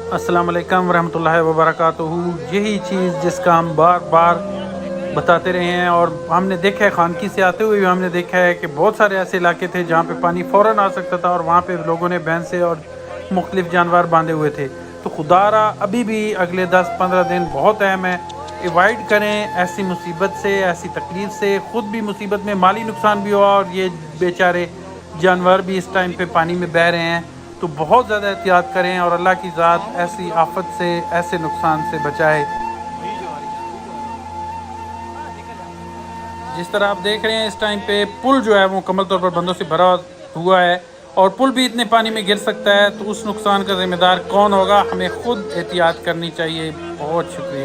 अस्सलाम वालेकुम रहमतुल्लाहि व बरकातुहू। यही चीज़ जिसका हम बार बार बताते रहे हैं और हमने देखा है, खानकी से आते हुए भी हमने देखा है कि बहुत सारे ऐसे इलाके थे जहाँ पे पानी फ़ौरन आ सकता था और वहाँ पे लोगों ने भैंसे और मुख्तलिफ जानवर बांधे हुए थे। तो खुदारा अभी भी अगले 10-15 दिन बहुत अहम है। अवॉइड करें ऐसी मुसीबत से, ऐसी तकलीफ़ से, ख़ुद भी मुसीबत में, माली नुकसान भी हुआ और ये बेचारे जानवर भी इस टाइम पे पानी में बह रहे हैं। तो बहुत ज़्यादा एहतियात करें और अल्लाह की ज़ात ऐसी आफत से, ऐसे नुकसान से बचाए। जिस तरह आप देख रहे हैं इस टाइम पे पुल जो है वो मुकम्मल तौर पर बंदों से भरा हुआ है और पुल भी इतने पानी में गिर सकता है। तो उस नुकसान का ज़िम्मेदार कौन होगा? हमें ख़ुद एहतियात करनी चाहिए। बहुत शुक्रिया।